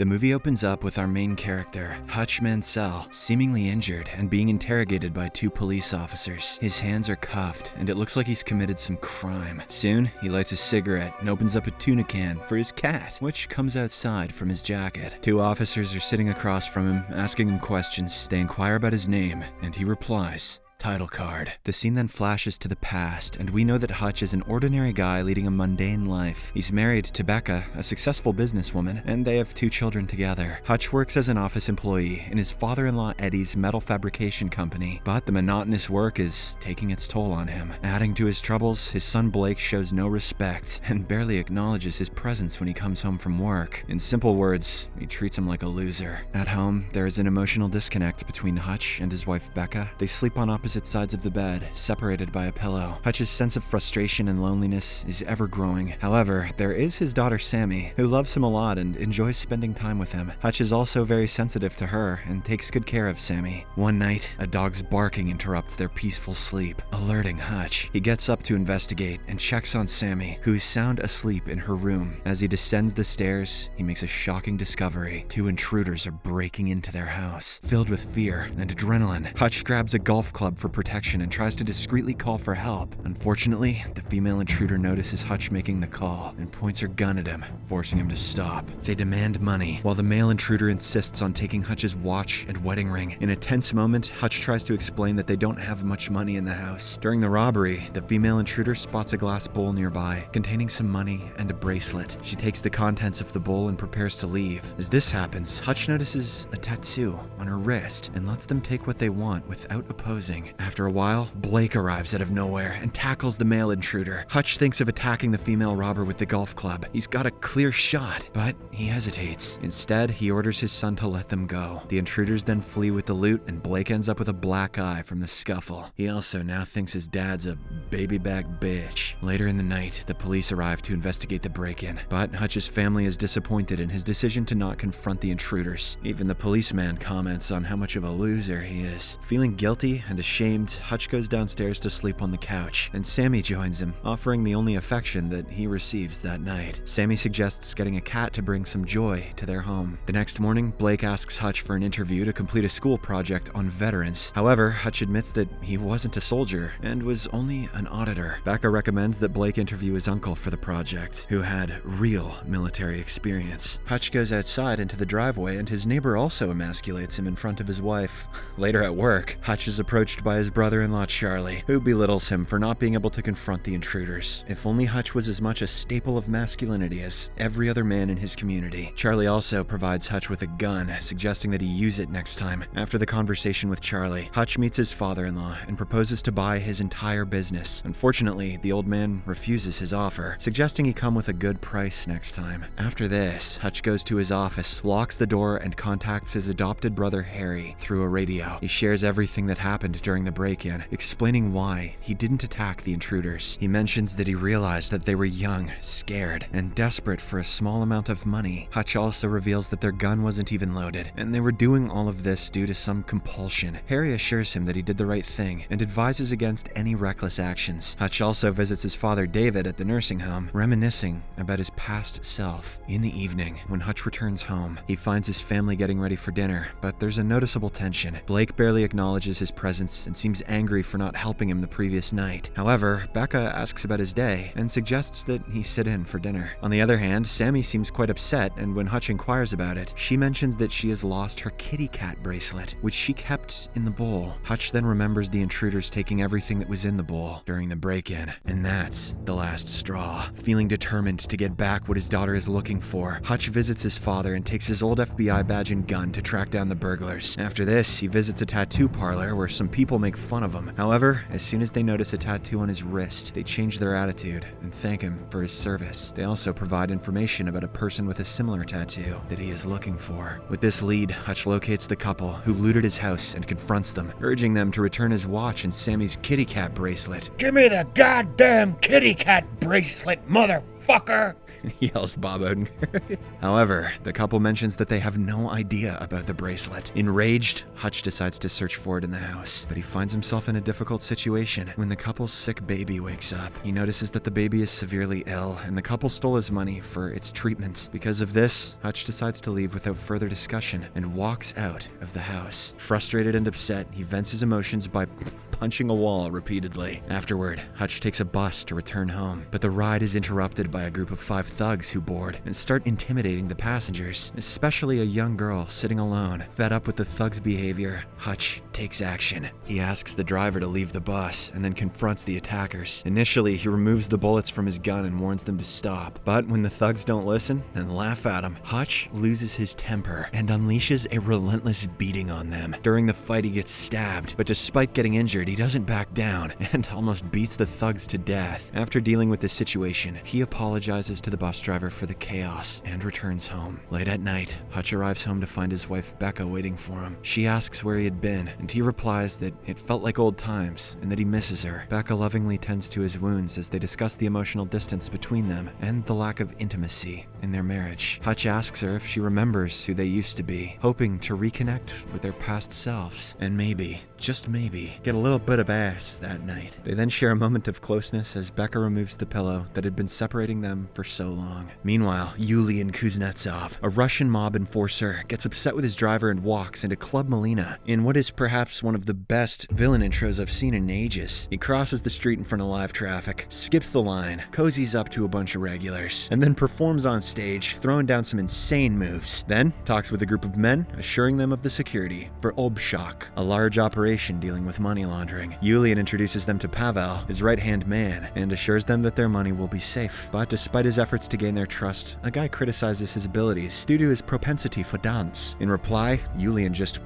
The movie opens up with our main character, Hutch Mansell, seemingly injured and being interrogated by two police officers. His hands are cuffed, and it looks like he's committed some crime. Soon, he lights a cigarette and opens up a tuna can for his cat, which comes outside from his jacket. Two officers are sitting across from him, asking him questions. They inquire about his name, and he replies, "Title card." The scene then flashes to the past, and we know that Hutch is an ordinary guy leading a mundane life. He's married to Becca, a successful businesswoman, and they have two children together. Hutch works as an office employee in his father-in-law Eddie's metal fabrication company, but the monotonous work is taking its toll on him. Adding to his troubles, his son Blake shows no respect and barely acknowledges his presence when he comes home from work. In simple words, he treats him like a loser. At home, there is an emotional disconnect between Hutch and his wife Becca. They sleep on opposite sides of the bed, separated by a pillow. Hutch's sense of frustration and loneliness is ever growing. However, there is his daughter Sammy, who loves him a lot and enjoys spending time with him. Hutch is also very sensitive to her and takes good care of Sammy. One night, a dog's barking interrupts their peaceful sleep, alerting Hutch. He gets up to investigate and checks on Sammy, who is sound asleep in her room. As he descends the stairs, he makes a shocking discovery. Two intruders are breaking into their house. Filled with fear and adrenaline, Hutch grabs a golf club for protection and tries to discreetly call for help. Unfortunately, the female intruder notices Hutch making the call and points her gun at him, forcing him to stop. They demand money, while the male intruder insists on taking Hutch's watch and wedding ring. In a tense moment, Hutch tries to explain that they don't have much money in the house. During the robbery, the female intruder spots a glass bowl nearby, containing some money and a bracelet. She takes the contents of the bowl and prepares to leave. As this happens, Hutch notices a tattoo on her wrist and lets them take what they want without opposing. After a while, Blake arrives out of nowhere and tackles the male intruder. Hutch thinks of attacking the female robber with the golf club. He's got a clear shot, but he hesitates. Instead, he orders his son to let them go. The intruders then flee with the loot, and Blake ends up with a black eye from the scuffle. He also now thinks his dad's a baby-back bitch. Later in the night, the police arrive to investigate the break-in, but Hutch's family is disappointed in his decision to not confront the intruders. Even the policeman comments on how much of a loser he is. Feeling guilty and ashamed, Hutch goes downstairs to sleep on the couch, and Sammy joins him, offering the only affection that he receives that night. Sammy suggests getting a cat to bring some joy to their home. The next morning, Blake asks Hutch for an interview to complete a school project on veterans. However, Hutch admits that he wasn't a soldier and was only an auditor. Becca recommends that Blake interview his uncle for the project, who had real military experience. Hutch goes outside into the driveway, and his neighbor also emasculates him in front of his wife. Later at work, Hutch is approached by his brother-in-law Charlie, who belittles him for not being able to confront the intruders. If only Hutch was as much a staple of masculinity as every other man in his community. Charlie also provides Hutch with a gun, suggesting that he use it next time. After the conversation with Charlie, Hutch meets his father-in-law and proposes to buy his entire business. Unfortunately, the old man refuses his offer, suggesting he come with a good price next time. After this, Hutch goes to his office, locks the door, and contacts his adopted brother Harry through a radio. He shares everything that happened during the break-in, explaining why he didn't attack the intruders. He mentions that he realized that they were young, scared, and desperate for a small amount of money. Hutch also reveals that their gun wasn't even loaded, and they were doing all of this due to some compulsion. Harry assures him that he did the right thing and advises against any reckless actions. Hutch also visits his father David at the nursing home, reminiscing about his past self. In the evening, when Hutch returns home, he finds his family getting ready for dinner, but there's a noticeable tension. Blake barely acknowledges his presence and seems angry for not helping him the previous night. However, Becca asks about his day and suggests that he sit in for dinner. On the other hand, Sammy seems quite upset, and when Hutch inquires about it, she mentions that she has lost her kitty cat bracelet, which she kept in the bowl. Hutch then remembers the intruders taking everything that was in the bowl during the break-in, and that's the last straw. Feeling determined to get back what his daughter is looking for, Hutch visits his father and takes his old FBI badge and gun to track down the burglars. After this, he visits a tattoo parlor where some people make fun of him. However, as soon as they notice a tattoo on his wrist, they change their attitude and thank him for his service. They also provide information about a person with a similar tattoo that he is looking for. With this lead, Hutch locates the couple who looted his house and confronts them, urging them to return his watch and Sammy's kitty cat bracelet. Give me the goddamn kitty cat bracelet, motherfucker! fucker, yells Bob Odenkirk. However, the couple mentions that they have no idea about the bracelet. Enraged, Hutch decides to search for it in the house, but he finds himself in a difficult situation when the couple's sick baby wakes up. He notices that the baby is severely ill, and the couple stole his money for its treatment. Because of this, Hutch decides to leave without further discussion and walks out of the house. Frustrated and upset, he vents his emotions by punching a wall repeatedly. Afterward, Hutch takes a bus to return home, but the ride is interrupted by a group of 5 thugs who board and start intimidating the passengers, especially a young girl sitting alone. Fed up with the thugs' behavior, Hutch takes action. He asks the driver to leave the bus and then confronts the attackers. Initially, he removes the bullets from his gun and warns them to stop, but when the thugs don't listen and laugh at him, Hutch loses his temper and unleashes a relentless beating on them. During the fight, he gets stabbed, but despite getting injured, he doesn't back down and almost beats the thugs to death. After dealing with the situation, he apologizes to the bus driver for the chaos and returns home. Late at night, Hutch arrives home to find his wife Becca waiting for him. She asks where he had been, and he replies that it felt like old times and that he misses her. Becca lovingly tends to his wounds as they discuss the emotional distance between them and the lack of intimacy in their marriage. Hutch asks her if she remembers who they used to be, hoping to reconnect with their past selves and maybe, just maybe, get a little bit of ass that night. They then share a moment of closeness as Becca removes the pillow that had been separating them for so long. Meanwhile, Yulian Kuznetsov, a Russian mob enforcer, gets upset with his driver and walks into Club Molina in what is perhaps one of the best villain intros I've seen in ages. He crosses the street in front of live traffic, skips the line, cozies up to a bunch of regulars, and then performs on stage, throwing down some insane moves. Then talks with a group of men, assuring them of the security for Obshok, a large operation dealing with money laundering. Yulian introduces them to Pavel, his right-hand man, and assures them that their money will be safe. But despite his efforts to gain their trust, a guy criticizes his abilities due to his propensity for dance. In reply, Yulian just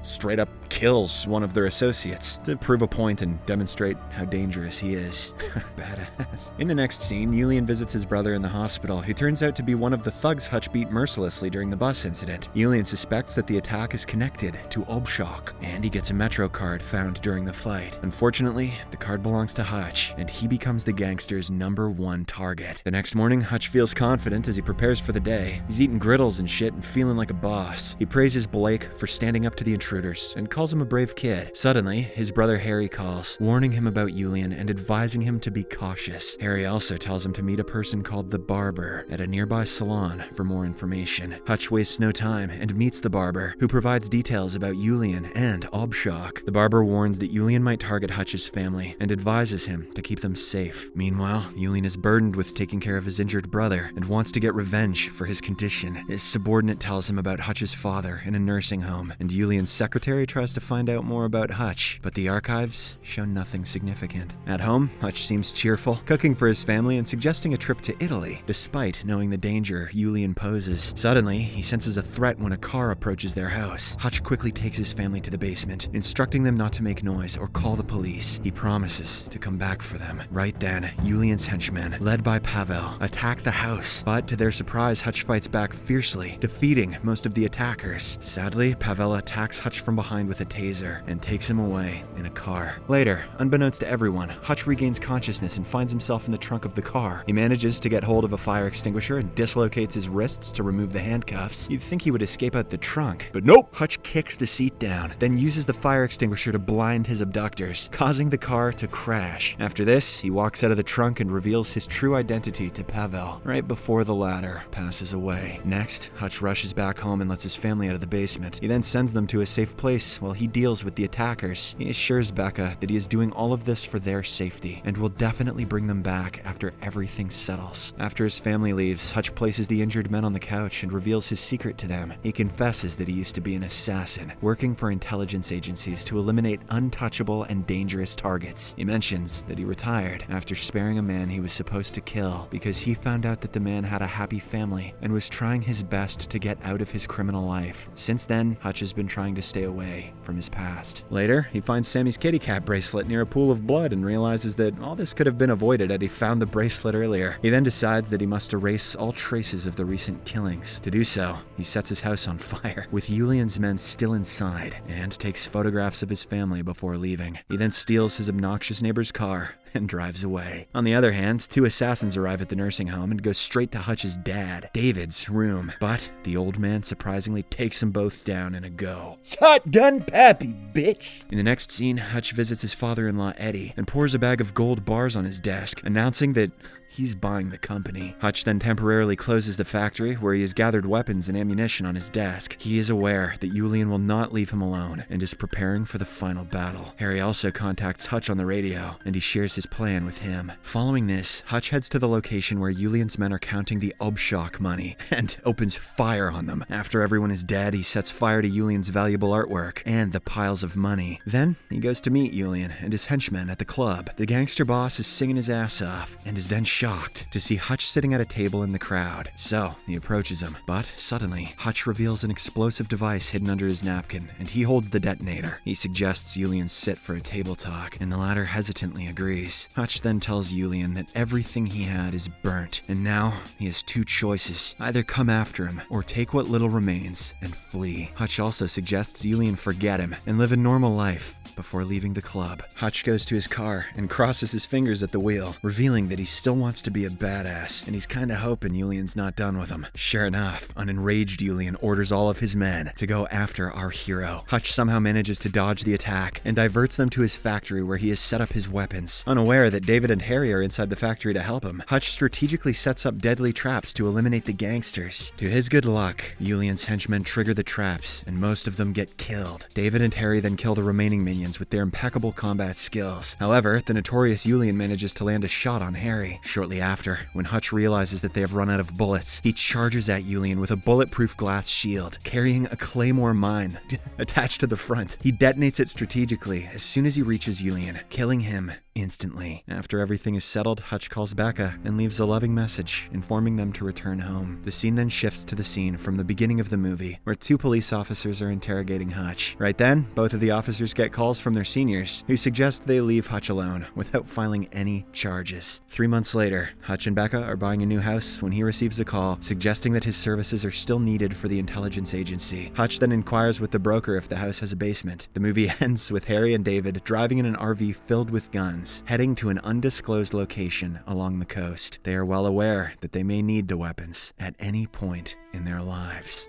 straight up kills one of their associates to prove a point and demonstrate how dangerous he is. Badass. In the next scene, Yulian visits his brother in the hospital, who turns out to be one of the thugs Hutch beat mercilessly during the bus incident. Yulian suspects that the attack is connected to Obshok, and he gets a Metro card found during the fight. Unfortunately, the card belongs to Hutch, and he becomes the gangster's #1 target. The next morning, Hutch feels confident as he prepares for the day. He's eating griddles and shit and feeling like a boss. He praises Blake for standing up to the intruders and calls him a brave kid. Suddenly, his brother Harry calls, warning him about Yulian and advising him to be cautious. Harry also tells him to meet a person called the Barber at a nearby salon for more information. Hutch wastes no time and meets the Barber, who provides details about Yulian and Obshok. The Barber warns that Yulian might target Hutch's family and advises him to keep them safe. Meanwhile, Yulian is burdened with taking care of his injured brother and wants to get revenge for his condition. His subordinate tells him about Hutch's father in a nursing home, and Yulian's secretary tries to find out more about Hutch, but the archives show nothing significant. At home, Hutch seems cheerful, cooking for his family and suggesting a trip to Italy, despite knowing the danger Yulian poses. Suddenly, he senses a threat when a car approaches their house. Hutch quickly takes his family to the basement, instructing them not to make noise or call the police. He promises to come back for them. Right then, Yulian's henchmen, led by Pavel, attack the house, but to their surprise, Hutch fights back fiercely, defeating most of the attackers. Sadly, Pavel attacks Hutch from behind with a taser and takes him away in a car. Later, unbeknownst to everyone, Hutch regains consciousness and finds himself in the trunk of the car. He manages to get hold of a fire extinguisher and dislocates his wrists to remove the handcuffs. You'd think he would escape out the trunk, but nope! Hutch kicks the seat down, then uses the fire extinguisher to blind his abductors, causing the car to crash. After this, he walks out of the trunk and reveals his true identity to Pavel, right before the latter passes away. Next, Hutch rushes back home and lets his family out of the basement. He then sends them to a safe place while he deals with the attackers. He assures Becca that he is doing all of this for their safety and will definitely bring them back after everything settles. After his family leaves, Hutch places the injured men on the couch and reveals his secret to them. He confesses that he used to be an assassin, working for intelligence agencies to eliminate untouchable and dangerous targets. He mentions that he retired after sparing a man he was supposed to kill because he found out that the man had a happy family and was trying his best to get out of his criminal life. Since then, Hutch has been trying to stay away from his past. Later, he finds Sammy's kitty cat bracelet near a pool of blood and realizes that all this could have been avoided had he found the bracelet earlier. He then decides that he must erase all traces of the recent killings. To do so, he sets his house on fire, with Yulian's men still inside, and takes photographs of his family before leaving. He then steals his obnoxious neighbor's car and drives away. On the other hand, two assassins arrive at the nursing home and go straight to Hutch's dad, David's room. But the old man surprisingly takes them both down in a go. Shotgun pappy, bitch! In the next scene, Hutch visits his father-in-law Eddie and pours a bag of gold bars on his desk, announcing that he's buying the company. Hutch then temporarily closes the factory where he has gathered weapons and ammunition on his desk. He is aware that Julian will not leave him alone and is preparing for the final battle. Harry also contacts Hutch on the radio and he shares his plan with him. Following this, Hutch heads to the location where Julian's men are counting the Obshock money and opens fire on them. After everyone is dead, he sets fire to Julian's valuable artwork and the piles of money. Then he goes to meet Julian and his henchmen at the club. The gangster boss is singing his ass off and is then shocked to see Hutch sitting at a table in the crowd. So he approaches him, but suddenly Hutch reveals an explosive device hidden under his napkin and he holds the detonator. He suggests Julian sit for a table talk and the latter hesitantly agrees. Hutch then tells Julian that everything he had is burnt and now he has two choices: either come after him or take what little remains and flee. Hutch also suggests Julian forget him and live a normal life before leaving the club. Hutch goes to his car and crosses his fingers at the wheel, revealing that he still wants to be a badass, and he's kinda hoping Julian's not done with him. Sure enough, an enraged Julian orders all of his men to go after our hero. Hutch somehow manages to dodge the attack and diverts them to his factory where he has set up his weapons. Unaware that David and Harry are inside the factory to help him, Hutch strategically sets up deadly traps to eliminate the gangsters. To his good luck, Julian's henchmen trigger the traps, and most of them get killed. David and Harry then kill the remaining minions with their impeccable combat skills. However, the notorious Julian manages to land a shot on Harry. Shortly after, when Hutch realizes that they have run out of bullets, he charges at Julian with a bulletproof glass shield, carrying a claymore mine attached to the front. He detonates it strategically as soon as he reaches Julian, killing him instantly. After everything is settled, Hutch calls Becca and leaves a loving message, informing them to return home. The scene then shifts to the scene from the beginning of the movie, where two police officers are interrogating Hutch. Right then, both of the officers get calls from their seniors, who suggest they leave Hutch alone, without filing any charges. 3 months later, Hutch and Becca are buying a new house when he receives a call, suggesting that his services are still needed for the intelligence agency. Hutch then inquires with the broker if the house has a basement. The movie ends with Harry and David driving in an RV filled with guns, heading to an undisclosed location along the coast. They are well aware that they may need the weapons at any point in their lives.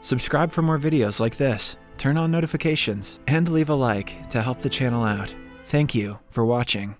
Subscribe for more videos like this, turn on notifications, and leave a like to help the channel out. Thank you for watching.